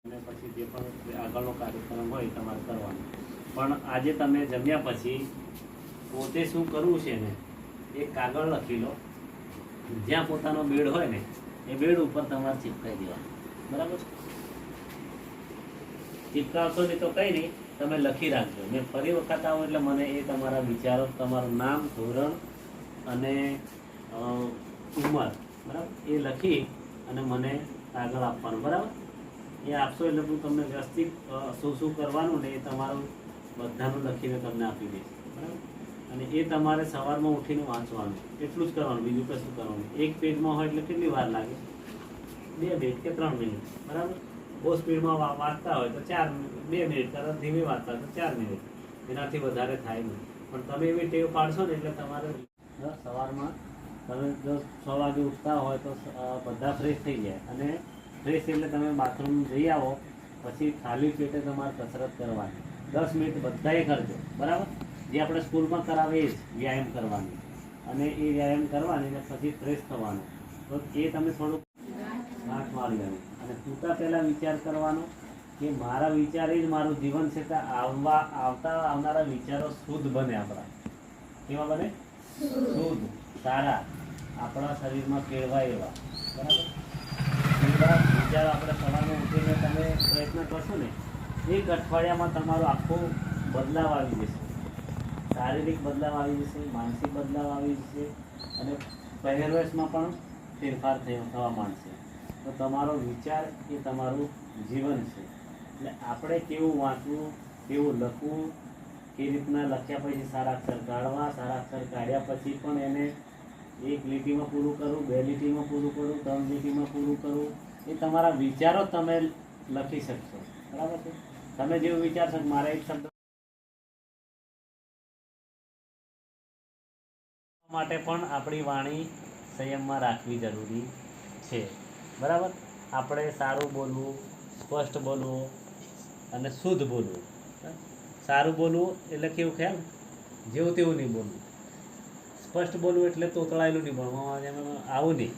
અને પછી જે પણ આગળનો કાર્યક્રમ હોય તમારે કરવાનો. પણ આજે તમે જમ્યા પછી પોતે શું કરવું છે ને, એક કાગળ લખી લો, જ્યાં પોતાનો બેડ હોય ને એ બેડ ઉપર તમારે ચીપકાઈ દેવાનું. બરાબર? ચીપકાવશો નહીં તો કંઈ નહીં, તમે લખી રાખજો. મેં ફરી વખત આવો એટલે મને એ તમારા વિચારો, તમારું નામ, ધોરણ અને ઉંમર, બરાબર, એ લખી અને મને કાગળ આપવાનું. બરાબર? એ આપશો એટલે હું તમને વ્યવસ્થિત શું શું કરવાનું ને એ તમારું બધાનું લખીને તમને આપી દઈશ. બરાબર? અને એ તમારે સવારમાં ઉઠીને વાંચવાનું, એટલું જ કરવાનું, બીજું કશું કરવાનું. એક પેજમાં હોય એટલે કેટલી વાર લાગે? 2 મિનિટ કે 3 મિનિટ. બરાબર? બહુ સ્પીડમાં વાંચતા હોય તો 2 મિનિટ, તરત ધીમે વાંચતા તો 4 મિનિટ, એનાથી વધારે થાય નહીં. પણ તમે એવી ટેવ પાડશો ને એટલે તમારે સવારમાં તમે જો 6 વાગે ઉઠતા હોય તો બધા ફ્રેશ થઈ જાય. અને ફ્રેશ એટલે તમે બાથરૂમ જઈ આવો પછી ખાલી પેટે તમારે કસરત કરવાની 10 મિનિટ બધાએ કરજો. બરાબર? જે આપણે સ્કૂલમાં કરાવે એ જ વ્યાયામ કરવાની, અને એ વ્યાયામ કરવાની ને પછી ફ્રેશ થવાનું. તો એ તમે થોડુંક ગાંઠ મારી લેવું. અને સૂતા પહેલાં વિચાર કરવાનો કે મારા વિચાર એ જ મારું જીવન છે. કે આવનારા વિચારો શુદ્ધ બને. આપણા કેવા બને? શુદ્ધ, સારા, આપણા શરીરમાં કેળવાય એવા. બરાબર? એવા વિચારો આપણે સવારમાં ઉઠીને તમે પ્રયત્ન કરશો ને, 1 અઠવાડિયામાં તમારો આખો બદલાવ આવી જશે. શારીરિક બદલાવ આવી જશે, માનસિક બદલાવ આવી જશે, અને પહેરવેશમાં પણ ફેરફાર થવા માંડશે. તો તમારો વિચાર એ તમારું જીવન છે. એટલે આપણે કેવું વાંચવું, કેવું લખવું, કે રીતના લખ્યા પછી સારા અક્ષર કાઢવા, સારા અક્ષર કાઢ્યા પછી પણ એને 1 લીટીમાં પૂરું કરું, 2 લીટીમાં પૂરું કરું, 3 લીટીમાં પૂરું કરું, એ તમારા વિચારો તમે લખી શકશો. બરાબર છે? તમે જેવું વિચારશો મારે એક શબ્દ માટે પણ આપણી વાણી સંયમમાં રાખવી જરૂરી છે. બરાબર? આપણે સારું બોલવું, સ્પષ્ટ બોલવું અને શુદ્ધ બોલવું. સારું બોલવું એટલે કેવું ખ્યાલ? જેવું તેવું નહીં બોલવું. સ્પષ્ટ બોલવું એટલે તોતળાયેલું નહીં બોલવું, આવું નહીં.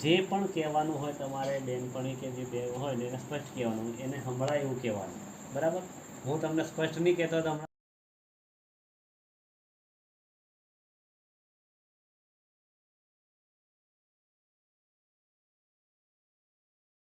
જે પણ કહેવાનું હોય તમારે બેનપણી કે જે બે હોય ને એને સ્પષ્ટ કહેવાનું, એને સંભળાય એવું કહેવાનું. બરાબર? હું તમને સ્પષ્ટ નહીં કહેતો તો